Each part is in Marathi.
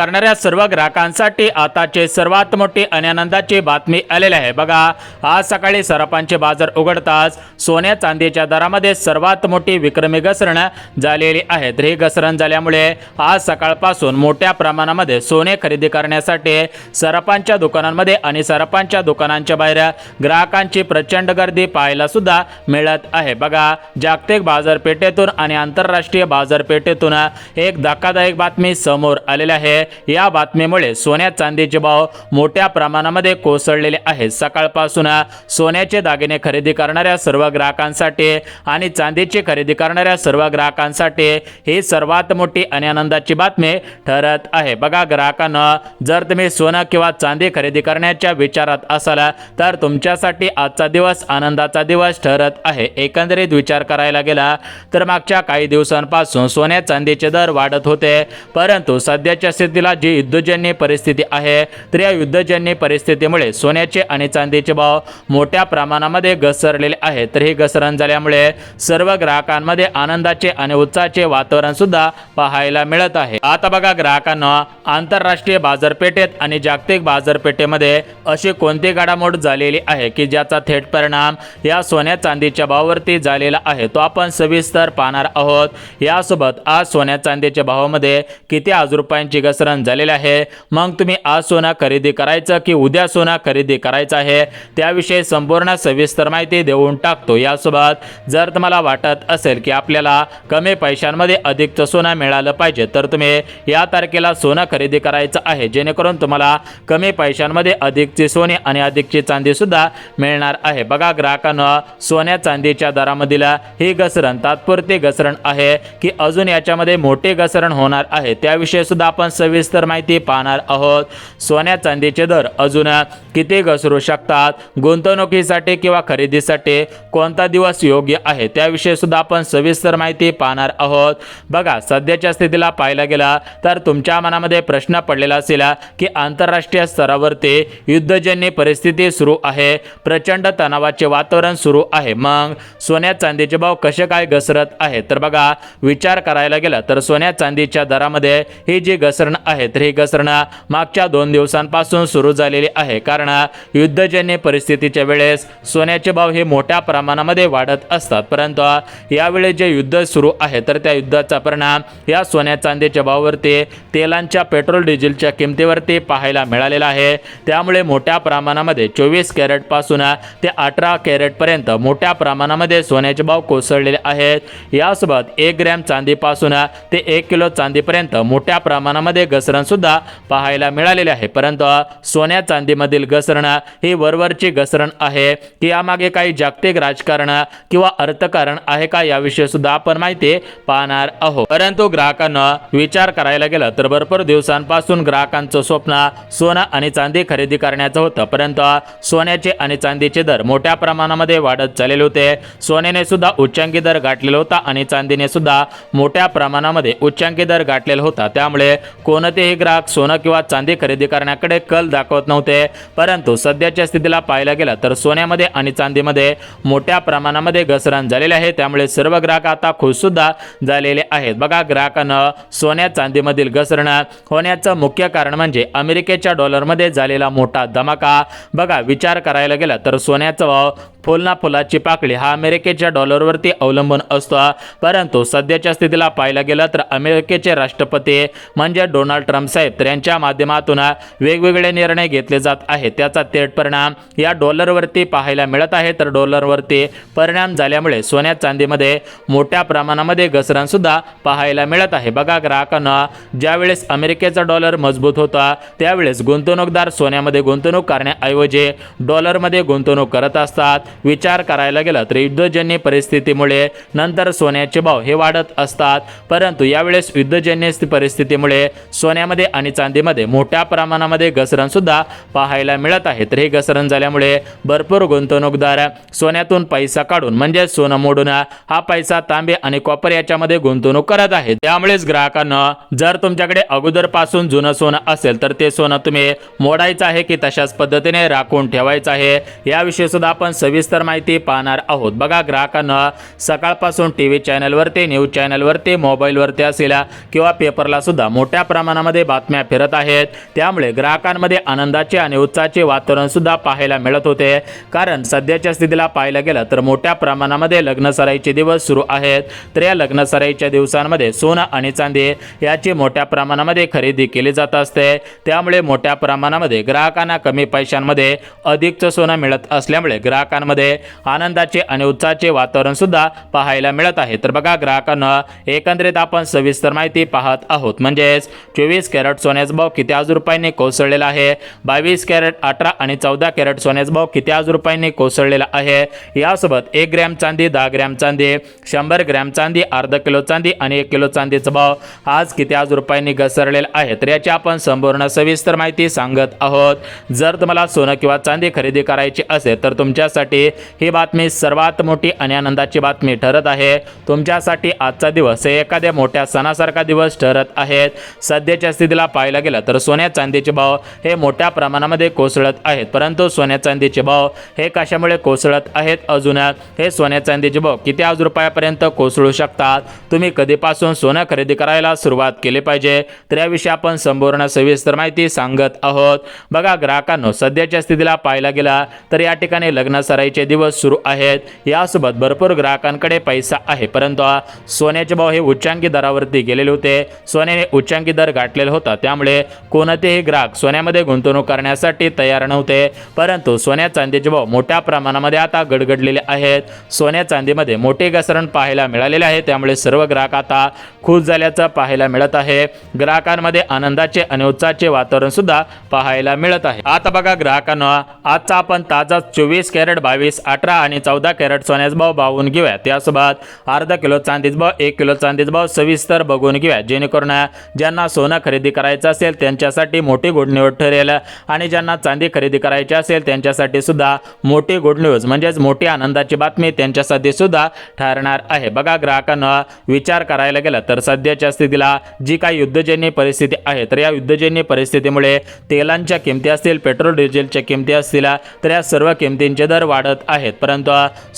करणाऱ्या सर्व ग्राहकांसाठी आताचे सर्वात मोठी आणि आनंदाची बातमी आलेली आहे। बघा, आज सकाळी सराफांचे बाजार उघडताच सोन्या चांदीच्या दरामध्ये सर्वात मोठी विक्रमी घसरण झालेली आहे। ही घसरण झाल्यामुळे आज सकाळपासून मोठ्या प्रमाणामध्ये सोने खरेदी करण्यासाठी सराफांच्या दुकानांमध्ये आणि सराफांच्या दुकानांच्या बाहेर ग्राहकांची प्रचंड गर्दी पाहायला सुद्धा मिळत आहे। बघा, जागतिक बाजारपेठेतून आणि आंतरराष्ट्रीय बाजारपेठेतून एक धक्कादायक बातमी समोर आलेली आहे। या बातमीमुळे सोन्या चांदीचे भाव मोठ्या प्रमाणामध्ये कोसळलेले आहेत। सकाळपासून सोन्याचे दागिने खरेदी करणाऱ्या सर्व ग्राहकांसाठी आणि चांदीची खरेदी करणाऱ्या सर्व ग्राहकांसाठी ही सर्वात मोठी आणि आनंदाची बातमी ठरत आहे। बघा, ग्राहकांनो, जर तुम्ही सोनं किंवा चांदी खरेदी करण्याच्या विचारात असाल तर तुमच्यासाठी आजचा दिवस आनंदाचा दिवस ठरत आहे। एकंदरीत विचार करायला गेला तर मागच्या काही दिवसांपासून सोन्या चांदीचे दर वाढत होते, परंतु सध्याच्या स्थितीला जी युद्धजन्य परिस्थिती आहे तर या युद्धजन्य परिस्थितीमुळे सोन्याचे आणि चांदीचे भाव मोठ्या प्रमाणामध्ये घसरलेले आहेत। तर ही घसरण झाल्यामुळे सर्व ग्राहकांमध्ये आनंदाचे आणि उत्साहाचे वातावरण सुद्धा पाहायला मिळत आहे। आता बघा ग्राहकांना, आंतरराष्ट्रीय बाजारपेठेत आणि जागतिक बाजारपेठेमध्ये अशी कोणती घडामोड झालेली आहे की ज्याचा थेट परिणाम या सोन्या चांदीच्या भावावरती झालेला आहे, तो आपण सविस्तर पाहणार आहोत। यासोबत आज सोन्या चांदीच्या भावामध्ये किती आज रुपयांची घसरण झालेली आहे, मग तुम्ही आज सोना खरेदी करायचं की उद्या सोना खरेदी करायचं आहे त्याविषयी संपूर्ण सविस्तर माहिती देऊन टाकतो। यासोबत जर तुम्हाला वाटत असेल की आपल्याला कमी पैशांमध्ये अधिकचं सोनं मिळालं पाहिजे तर तुम्ही या तारखेला सोनं खरेदी करायचं आहे, जेणेकरून तुम्हाला कमी पैशांमध्ये अधिकची सोने आणि अधिकची चांदी सुद्धा मिळणार आहे। बघा ग्राहकांनो, सोन्या चांदीच्या दरामधील ही घसरण तात्पुरती घसरण आहे की अजून याच्यामध्ये मोठी घसरण होणार आहे त्याविषयी सुद्धा आपण सविस्तर माहिती पाहणार आहोत। सोन्या चांदीचे दर अजून किती घसरू शकतात, गुंतवणुकीसाठी किंवा खरेदीसाठी कोणता दिवस योग्य आहे त्याविषयी सुद्धा आपण सविस्तर माहिती पाहणार आहोत। बघा, सध्याच्या स्थितीला पाहायला गेला तर तुमच्या मनामध्ये प्रश्न पडलेला असेल की आंतरराष्ट्रीय स्तरावरती युद्धजन्य परिस्थिती सुरू आहे, प्रचंड तणावाचे वातावरण सुरू आहे, मग सोन्या चांदीचे भाव कसे काय घसरत आहे। तर बघा, विचार करायला गेला तर सोन्या चांदीच्या दरामध्ये ही जी घसरण आहे तर ही घसरण मागच्या 2 दिवसांपासून सुरू झालेली आहे, कारण युद्धजन्य परिस्थितीच्या वेळेस सोन्याचे भाव हे मोठ्या प्रमाणामध्ये वाढत असतात, परंतु यावेळी जे युद्ध सुरू आहे तर त्या युद्धाचा परिणाम या सोन्या चांदीच्या भावावरती, तेलांच्या पेट्रोल डिझेलच्या किमतीवरती पाहायला मिळालेला आहे। त्यामुळे मोठ्या प्रमाणामध्ये 24 कॅरेट पासून ते 18 कॅरेट पर्यंत मोठ्या प्रमाणामध्ये सोन्याचे भाव कोसळलेले आहेत। यासोबत 1 ग्रॅम चांदीपासून ते 1 किलो चांदीपर्यंत मोठ्या प्रमाणामध्ये घसरण सुद्धा पाहायला मिळालेले आहे, परंतु सोन्या चांदीमधील घसरण ही वरवरची घसरण आहे की यामागे काही जागतिक राजकारण किंवा अर्थकारण आहे का याविषयी सुद्धा आपण माहिती पाहणार आहोत। परंतु ग्राहकांना विचार करायला गेला तर भरपूर दिवसांपासून ग्राहकांचं स्वप्न सोनं आणि चांदी खरेदी करण्याचं होतं, परंतु सोन्याचे आणि चांदीचे दर मोठ्या प्रमाणामध्ये वाढत चाललेले होते। सोन्याने सुद्धा उच्चांकी दर गाठलेला होता आणि चांदीने सुद्धा मोठ्या प्रमाणामध्ये उच्चांकी दर गाठलेला होता, त्यामुळे कोणतेही ग्राहक सोनं किंवा चांदी खरेदी करण्याकडे कल दाखवत नव्हते। परंतु सध्याच्या स्थितीला पाहायला गेला तर सोन्यामध्ये आणि चांदीमध्ये मोठ्या प्रमाणामध्ये घसरण झालेले आहे, त्यामुळे सर्व ग्राहक आता खुश सुद्धा झालेले आहेत। बघा ग्राहकांना, सोन्या चांदीमधील घसरण होण्याचं मुख्य कारण म्हणजे अमेरिकेच्या डॉलरमध्ये झालेला मोठा धमाका। बघा, विचार करायला गेला तर सोन्याचा भाव फुल ना फुलाची पाकळी हा अमेरिकेच्या डॉलरवरती अवलंबून असतो, परंतु सध्याच्या स्थितीला पाहायला गेलं तर अमेरिकेचे राष्ट्रपती म्हणजे डोनाल्ड ट्रम्प साहेब तर यांच्या माध्यमातून वेगवेगळे निर्णय घेतले जात आहेत, त्याचा थेट परिणाम या डॉलरवरती पाहायला मिळत आहे। तर डॉलरवरती परिणाम झाल्यामुळे सोन्या चांदीमध्ये मोठ्या प्रमाणामध्ये घसरण सुद्धा पाहायला मिळत आहे। बघा ग्राहकांना, ज्यावेळेस अमेरिकेचा डॉलर मजबूत होता त्यावेळेस गुंतवणूकदार सोन्यामध्ये गुंतवणूक करण्याऐवजी डॉलरमध्ये गुंतवणूक करत असतात। विचार करायला गेला तर युद्धजन्य परिस्थितीमुळे नंतर सोन्याचे भाव हे वाढत असतात, परंतु यावेळेस युद्धजन्य परिस्थितीमुळे सोन्यामध्ये आणि चांदीमध्ये मोठ्या प्रमाणामध्ये घसरण सुद्धा पाहायला मिळत आहे। तर हे घसरण झाल्यामुळे भरपूर गुंतवणूकदार सोन्यातून पैसा काढून म्हणजे सोनं मोडून हा पैसा तांबे आणि कॉपर याच्यामध्ये गुंतवणूक करत आहेत। त्यामुळेच ग्राहकांना, जर तुमच्याकडे अगोदरपासून जुनं सोनं असेल तर ते सोनं तुम्ही मोडायचं आहे की तशाच पद्धतीने राखून ठेवायचं आहे याविषयी सुद्धा आपण सविस्तर माहिती पाहणार आहोत। बघा ग्राहकांना सकाळपासून टीव्ही चॅनलवरती, न्यूज चॅनलवरती, मोबाईलवरती असलेल्या किंवा पेपरला सुद्धा मोठ्या प्रमाणामध्ये बातम्या फिरत आहेत। त्यामुळे ग्राहकांमध्ये आनंदाचे आणि उत्साहाचे वातावरण सुद्धा पाहायला मिळत होते। कारण सध्याच्या स्थितीला पाहायला गेलं तर मोठ्या प्रमाणामध्ये लग्नसराईचे दिवस सुरू आहेत। तर या लग्नसराईच्या दिवसांमध्ये सोनं आणि चांदी याची मोठ्या प्रमाणामध्ये खरेदी केली जात असते। त्यामुळे मोठ्या प्रमाणामध्ये ग्राहकांना कमी पैशांमध्ये अधिकचं सोनं मिळत असल्यामुळे ग्राहकांमध्ये आनंदाचे आणि उत्साहाचे वातावरण सुद्धा पाहायला मिळत आहे। तर बघा ग्राहकांना एकंदरीत आपण सविस्तर माहिती पाहत आहोत। म्हणजेच 24 कॅरेट सोन्याचा भाव किती आज रुपयांनी कोसळलेला आहे, 22 कॅरेट, 18 आणि 14 कॅरेट सोन्याचा भाव किती आज रुपयांनी कोसळलेला आहे, यासोबत 1 ग्रॅम चांदी, 10 ग्रॅम चांदी, 100 ग्रॅम चांदी, अर्धा किलो चांदी आणि 1 किलो चांदीचा भाव आज किती आज रुपयांनी घसरलेला आहे। तर याची आपण संपूर्ण सविस्तर माहिती सांगत आहोत। जर तुम्हाला सोनं किंवा चांदी खरेदी करायची असेल तर तुमच्यासाठी ही बातमी सर्वात मोठी आणि आनंदाची बातमी ठरत आहे। तुमच्यासाठी आजचा दिवस हे एखाद्या मोठ्या सणासारखा दिवस ठरत आहे। सध्याच्या स्थितीला पाहायला गेलं तर सोन्या चांदीचे भाव हे मोठ्या प्रमाणामध्ये कोसळत आहेत। परंतु सोन्या चांदीचे भाव हे कशामुळे कोसळत आहेत, अजून हे सोन्या चांदीचे भाव किती आज रुपयापर्यंत कोसळू शकतात, तुम्ही कधीपासून सोनं खरेदी करायला सुरुवात केली पाहिजे, तर याविषयी आपण संपूर्ण सविस्तर माहिती सांगत आहोत। बघा ग्राहकांनो, सध्याच्या स्थितीला पाहायला गेला तर या ठिकाणी लग्नसराईचे दिवस सुरू आहेत। यासोबत भरपूर ग्राहकांकडे पैसा आहे, परंतु सोन्याचे भाव हे उच्चांकी दरावरती गेलेले होते। सोन्याने उच्चांकी दर गाठलेला होता, त्यामुळे कोणतेही ग्राहक सोन्यामध्ये गुंतवणूक करण्यासाठी तयार नव्हते। परंतु सोन्या चांदीचे भाव मोठ्या प्रमाणामध्ये आता गडगडलेले आहेत। सोन्या चांदीमध्ये मोठे घसरण पाहायला मिळालेले आहे, त्यामुळे सर्व ग्राहक आता खुश झाल्याचं पाहायला मिळत आहे। ग्राहकांमध्ये आनंदाचे आणि उत्साहाचे वातावरण सुद्धा पाहायला मिळत आहे। आता बघा ग्राहकांना, आजचा आपण ताजा 24 कॅरेट, 22, 18 आणि 14 कॅरेट सोन्याचा भाव पाहून घेऊया। त्यासोबत अर्धा किलो चांदीचा भाव, 1 किलो चांदीचा भाव सविस्तर बघून घेऊया, जेणेकरून ज्यांना सोनं खरेदी करायचं असेल त्यांच्यासाठी मोठी गुड न्यूज ठरेल आणि ज्यांना चांदी खरेदी करायची असेल त्यांच्यासाठी सुद्धा मोठी गुड न्यूज म्हणजेच मोठी आनंदाची बातमी त्यांच्यासाठी सुद्धा ठरणार आहे। बघा ग्राहकांना, विचार करायला गेला तर सध्याच्या स्थितीला जी काही युद्धजन्य परिस्थिती आहे, तर या युद्धजन्य परिस्थितीमुळे तेलांच्या किमती असतील, पेट्रोल डिझेलच्या किमती असतील, तर या सर्व किमतींचे दर वाढत आहेत। परंतु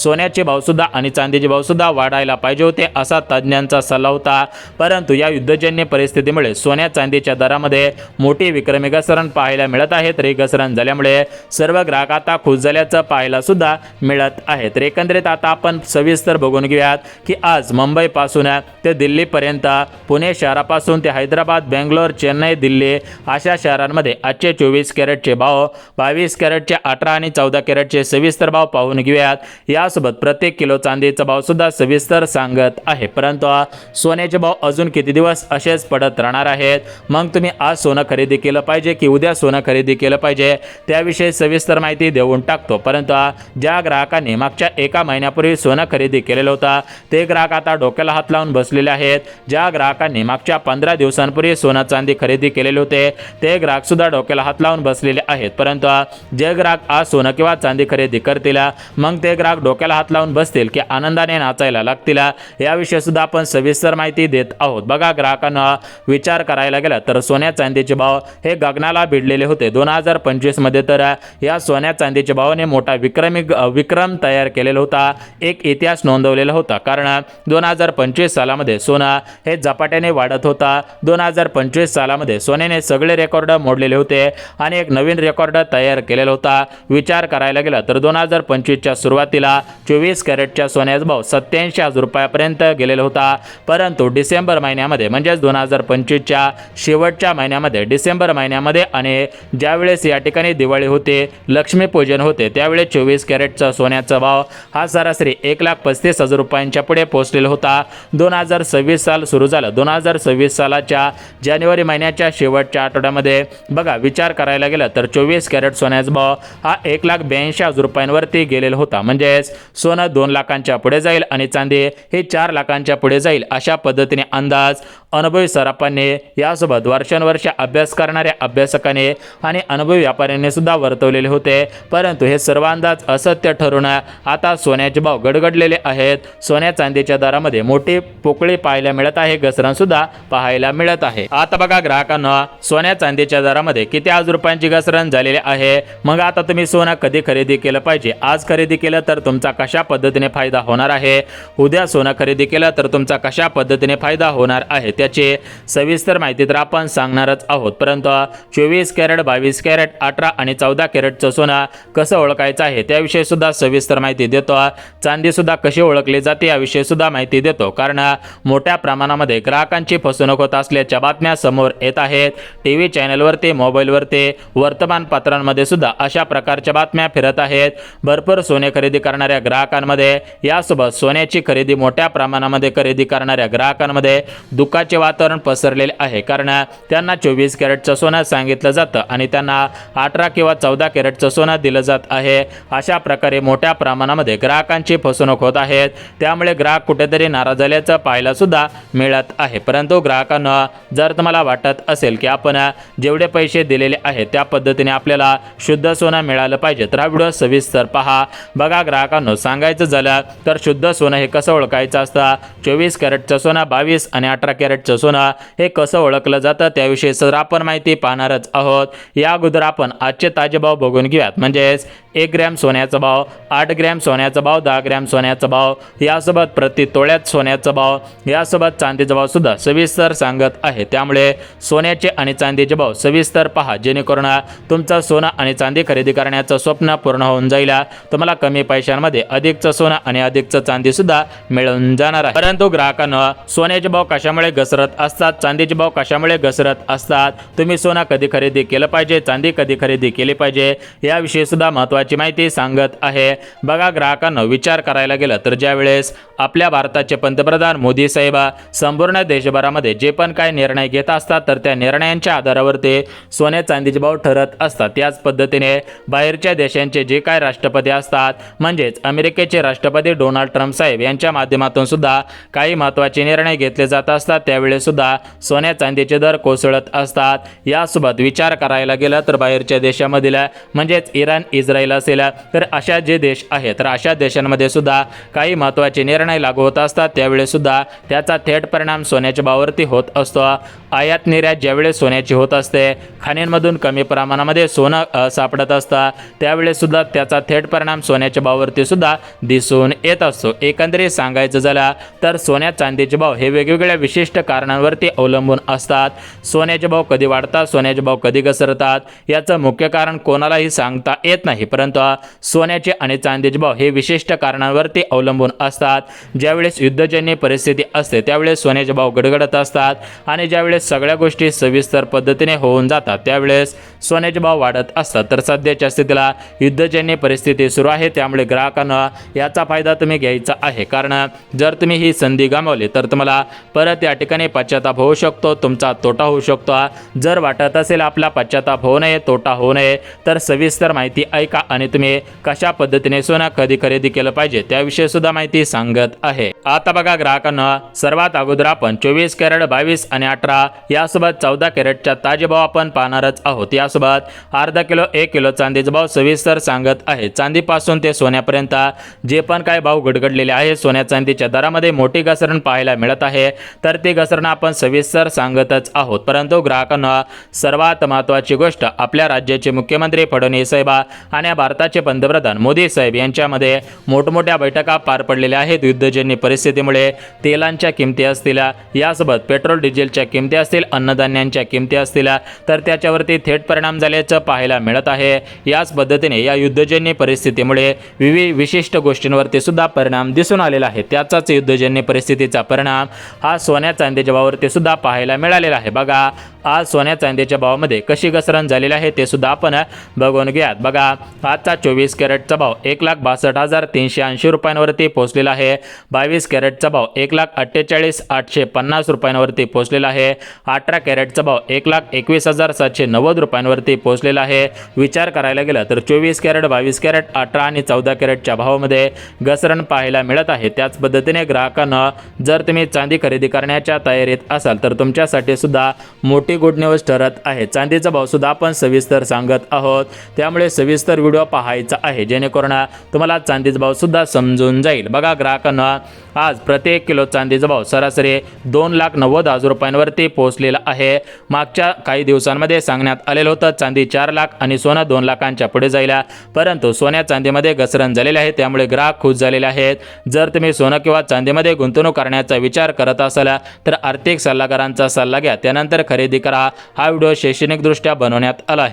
सोन्याचे भाव सुद्धा आणि चांदीचे भाव सुद्धा वाढायला पाहिजे होते असा तज्ज्ञांचा सल्ला होता। परंतु या युद्धजन्य परिस्थितीमुळे सोन्या चांदीच्या दरामध्ये मोठी विक्रमी घसरण पाहायला मिळत आहे। तर ही घसरण झाल्यामुळे सर्व ग्राहक आता खुश झाल्याचं पाहायला सुद्धा मिळत आहे। तर एकंदरीत आता आपण सविस्तर बघून घेऊयात की आज मुंबईपासून ते दिल्लीपर्यंत, पुणे शहरापासून ते हैदराबाद, बेंगलोर, चेन्नई, दिल्ली अशा शहरांमध्ये आजचे 24 कॅरेटचे भाव, 22 कॅरेटचे, 18 आणि 14 कॅरेटचे सविस्तर भाव पाहून घेऊयात। यासोबत प्रत्येक किलो चांदीचा भाव सुद्धा सविस्तर सांगत आहे। परंतु सोन्याचे भाव अजून किती दिवस असेच पडत राहणार आहेत, मग तुम्ही आज सोनं खरेदी केलं पाहिजे की उद्या सोनं खरेदी केलं पाहिजे, त्याविषयी सविस्तर माहिती देऊन टाकतो। परंतु ज्या ग्राहकांनी मागच्या 1 महिन्यापूर्वी सोनं खरेदी केलेलं होतं ते ग्राहक आता डोक्याला हात लावून बसलेले आहेत। ज्या ग्राहकांनी मागच्या 15 दिवसांपूर्वी सोनं चांदी खरेदी केलेले होते ते ग्राहक सुद्धा डोक्याला हात लावून बसलेले आहेत। परंतु जे ग्राहक आज सोनं किंवा चांदी खरेदी करतील मग ते ग्राहक डोक्याला हात लावून बसतील की आनंदाने नाचायला लागतील, याविषयी सुद्धा आपण सविस्तर माहिती देत आहोत। बघा ग्राहकांना, विचार करायला गेला तर सोन्या चांदीचे भाव हे गगनाला भिडलेले होते। 2025 मध्ये तर या सोन्या चांदीच्या भावाने मोठा विक्रम तयार केलेला होता, एक इतिहास नोंदवलेला होता। कारण 2025 सालामध्ये सोनं हे झपाट्याने वाढत होता। 2025 सालामध्ये सोन्याने सगळे रेकॉर्ड मोडलेले होते आणि एक नवीन रेकॉर्ड तयार केलेला होता। विचार करायला गेला तर 2025च्या सुरुवातीला 24 कॅरेटच्या सोन्याचा भाव 87,000 रुपयापर्यंत गेलेला होता। परंतु डिसेंबर महिन्यामध्ये म्हणजेच 2025च्या शेवटच्या महिन्यामध्ये, डिसेंबर महिन्यामध्ये आणि ज्यावेळेस या ठिकाणी दिवाळी होते, लक्ष्मीपूजन होते, त्यावेळेस 24 कॅरेटचा सोन्याचा भाव हा सरासरी 1,35,000 रुपयांच्या पुढे पोहोचलेला होता। 2026 साल सुरू झालं। 2026 सालाच्या जानेवारी महिन्याच्या शेवटच्या आठवड्यामध्ये बघा विचार करायला गेला तर 24 कॅरेट सोन्याचा भाव हा 1,82,000 रुपयांवरती गेलेला होता। म्हणजेच सोनं 2 लाखांच्या पुढे जाईल आणि चांदी हे 4 लाखांच्या पुढे जाईल अशा पद्धतीने अंदाज अनुभवी सराफांनी, यासोबत वर्षानुवर्ष अभ्यास करणाऱ्या अभ्यासकांनी आणि अनुभवी व्यापाऱ्यांनी सुद्धा वर्तवलेले होते। परंतु हे सर्व अंदाज असत्य ठरून आता सोन्याचे भाव गडगडलेले आहेत। सोन्या चांदीच्या दरामध्ये मोठी पोकळी पाहायला मिळत आहे, घसरण सुद्धा पाहायला मिळत आहे। आता बघा ग्राहकांना, सोन्या चांदीच्या दरामध्ये किती आज रुपयांची घसरण झालेली आहे, मग आता तुम्ही सोनं कधी खरेदी केलं पाहिजे आज खरेदी केलं तर तुमचा कशा पद्धतीने फायदा होणार आहे, उद्या सोनं खरेदी केलं तर तुमचा कशा पद्धतीने फायदा होणार आहे त्याची सविस्तर माहिती तर आपण सांगणारच आहोत। परंतु 24 कॅरेट, 22 कॅरेट, 18 आणि 14 कॅरेटचं सोनं कसं ओळखायचं आहे त्याविषयी सुद्धा सविस्तर माहिती देतो। चांदी सुद्धा कशी ओळखली जाते याविषयी सुद्धा माहिती देतो, कारण मोठ्या प्रमाणामध्ये ग्राहकांची फसवणूक होत असल्याच्या बातम्या समोर येत आहेत। टीव्ही चॅनलवरती, मोबाईलवरती, वर्तमानपत्रांमध्ये सुद्धा अशा प्रकारच्या बातम्या फिरत आहेत। भरपूर सोने खरेदी करणाऱ्या ग्राहकांमध्ये, यासोबत सोन्याची खरेदी मोठ्या प्रमाणामध्ये खरेदी करणाऱ्या ग्राहकांमध्ये दुःखाचे वातावरण पसरलेले आहे, कारण त्यांना 24 कॅरेटचं सोनं सांगितलं जातं आणि त्यांना 18 किंवा 14 कॅरेटचं सोनं दिलं जात आहे। अशा प्रकारे मोठ्या प्रमाणामध्ये ग्राहकांची फसवणूक होत आहे। त्यामुळे ग्राहक कुठेतरी नाराज झाल्याचं पाहायला सुद्धा मिळत आहे। परंतु ग्राहकांना जर तुम्हाला वाटत असेल की आपण जेवढे पैसे दिलेले आहेत त्या पद्धतीने आपल्याला शुद्ध सोनं मिळालं पाहिजे तर हा व्हिडिओ सविस्तर पहा। बघा ग्राहकांनो, सांगायचं झालं तर शुद्ध सोनं हे कसं ओळखायचं असतं, 24 कॅरेटचं सोनं, 22 आणि 18 कॅरेटचं सोनं हे कसं ओळखलं जातं त्याविषयी सर आपण माहिती पाहणारच आहोत। या अगोदर आपण आजचे ताजे भाव बघून घेऊयात, म्हणजेच 1 ग्रॅम सोन्याचा भाव, 8 ग्रॅम सोन्याचा भाव, 10 ग्रॅम सोन्याचा भाव, यासोबत प्रति तोळ्यात सोन्याचा भाव, यासोबत चांदीचा भाव सुद्धा सविस्तर सांगत आहे। त्यामुळे सोन्याचे आणि चांदीचे भाव सविस्तर पहा, जेणेकरून तुमचं सोनं आणि चांदी खरेदी करण्याचं स्वप्न पूर्ण होऊन जाईल। तुम्हाला कमी पैशांमध्ये अधिकचं सोनं आणि अधिकचं चांदी सुद्धा मिळून जाणार आहे। परंतु ग्राहकांना सोन्याचे भाव कशामुळे घसरत असतात, चांदीचे भाव कशामुळे घसरत असतात, तुम्ही सोनं कधी खरेदी केलं पाहिजे, चांदी कधी खरेदी केली पाहिजे याविषयी सुद्धा महत्त्वाची माहिती सांगत आहे। बघा ग्राहकांना, विचार करायला गेलं तर ज्यावेळेस आपल्या भारताचे पंतप्रधान मोदी साहेब संपूर्ण देशभरामध्ये जे पण काय निर्णय घेत असतात तर त्या निर्णयांच्या आधारावरती सोने चांदीचे भाव ठरत असतात। त्याच पद्धतीने बाहेरच्या देशांचे जे काय राष्ट्रपती असतात, म्हणजेच अमेरिकेचे राष्ट्रपती डोनाल्ड ट्रम्प साहेब यांच्या माध्यमातून सुद्धा काही महत्त्वाचे निर्णय घेतले जात असतात, त्यावेळेस सुद्धा सोन्या चांदीचे दर कोसळत असतात। यासोबत विचार करायला गेलं तर बाहेरच्या देशामधील म्हणजेच इराण, इस्रायल असेल तर अशा जे देश आहेत तर अशा देशांमध्ये सुद्धा काही महत्त्वाचे निर्णय लागू होत असतात, त्यावेळेस सुद्धा त्याचा थेट परिणाम सोन्याच्या भावावरती होत असतो। आयात निर्यात ज्यावेळेस सोन्याची होत असते, खाणींमधून कमी प्रमाणामध्ये सोनं सापडत असतं, त्यावेळेस सुद्धा त्याचा थेट परिणाम सोन्याच्या भावावरती सुद्धा दिसून येत असतो। एकंदरीत सांगायचं झालं तर सोन्या चांदीचे भाव हे वेगवेगळ्या विशिष्ट कारणांवरती अवलंबून असतात। सोन्याचे भाव कधी वाढतात, सोन्याचे भाव कधी घसरतात याचं मुख्य कारण कोणालाही सांगता येत नाही, परंतु सोन्याचे आणि चांदीचे भाव हे विशिष्ट कारणांवरती अवलंबून असतात। ज्यावेळेस युद्धजन्य परिस्थिती असते त्यावेळेस सोन्याचे भाव गडगडत असतात आणि ज्यावेळेस सगळ्या गोष्टी सविस्तर पद्धतीने होऊन जातात त्यावेळेस सोन्याचे भाव वाढत असतात। तर सध्याच्या स्थितीला युद्धजन्य परिस्थिती सुरू आहे, त्यामुळे ग्राहकांना याचा फायदा तुम्ही घ्यायचा आहे, कारण जर तुम्ही ही संधी गमावली तर तुम्हाला परत या ठिकाणी पश्चाताप होऊ शकतो, तुमचा तोटा होऊ शकतो। जर वाटत असेल आपला पश्चाताप होऊ नये, तोटा होऊ नये तर सविस्तर माहिती ऐका आणि तुम्ही कशा पद्धतीने सोनं कधी खरेदी केलं पाहिजे त्याविषयी सुद्धा माहिती सांगत आहे। आता बघा ग्राहकांना, सर्वात अगोदर आपण 24 कॅरेट, 22 आणि 18 यासोबत 14 कॅरेटच्या ताजे भाव आपण पाहणारच आहोत। यासोबत अर्धा किलो, 1 किलो चांदीचा भाव सविस्तर सांगत आहे। चांदीपासून ते सोन्यापर्यंत जे पण काय भाव घडलेले आहे, सोन्या चांदीच्या दरामध्ये मोठी घसरण पाहायला मिळत आहे, तर ती घसरण आपण सविस्तर सांगतच आहोत। परंतु ग्राहकांना सर्वात महत्त्वाची गोष्ट, आपल्या राज्याचे मुख्यमंत्री फडणवीस साहेब आणि भारताचे पंतप्रधान मोदी साहेब यांच्यामध्ये मोठमोठ्या बैठका पार पडलेल्या आहेत। युद्धजन्य परिस्थितीमुळे तेलांच्या किमती असतील, यासोबत पेट्रोल डिझेलच्या किमती असतील, अन्नधान्यांच्या किमती असतील तर त्याच्यावरती थेट परिणाम झाल्याचं पाहायला मिळत आहे। याच पद्धतीने या युद्धजन्य परिस्थितीमुळे विविध विशिष्ट गोष्टींवरती सुद्धा परिणाम दिसून आलेला आहे। त्याचाच युद्धजन्य परिस्थितीचा परिणाम हा सोन्या चांदीच्या भावावरती सुद्धा पाहायला मिळालेला आहे। बघा आज सोन्या चांदीच्या भावामध्ये कशी घसरण झालेली आहे ते सुद्धा आपण बघून घ्यात। बघा आजचा 24 कॅरेटचा भाव 1,62,380 रुपयांवरती पोहोचलेला आहे। 22 कॅरेटचा भाव 1,48,850 रुपयांवरती पोहोचलेला आहे। 18 कॅरेटचा भाव 1,21,790 रुपयांवरती पोहोचलेला आहे। विचार करायला गेला तर 24 कॅरेट, 22 कॅरेट, 18 आणि 14 कॅरेटच्या भावामध्ये घसरण पाहायला मिळत आहे। त्याच पद्धतीने ग्राहकांना, जर तुम्ही चांदी खरेदी करण्याच्या तयारीत असाल तर तुमच्यासाठी सुद्धा मोठी मोठी गुड न्यूज ठरत आहे। चांदीचा भाव सुद्धा आपण सविस्तर सांगत आहोत, त्यामुळे सविस्तर व्हिडिओ पाहायचा आहे जेणेकरून तुम्हाला चांदीचा भाव सुद्धा समजून जाईल। बघा ग्राहकांना आज प्रति 1 किलो चांदीचा भाव सरासरी 2,90,000 रुपयांवरती पोहोचलेला आहे। मागच्या काही दिवसांमध्ये सांगण्यात आलेलं होतं चांदी 4 लाख आणि सोनं 2 लाखांच्या पुढे जाईल, परंतु सोन्या चांदीमध्ये घसरण झालेली आहे, त्यामुळे ग्राहक खुश झालेले आहेत। जर तुम्ही सोनं किंवा चांदीमध्ये गुंतवणूक करण्याचा विचार करत असाल तर आर्थिक सल्लागारांचा सल्ला घ्या, त्यानंतर खरेदी करा। हा व्हिडिओ शैक्षणिकदृष्ट्या बनवण्यात आला आहे।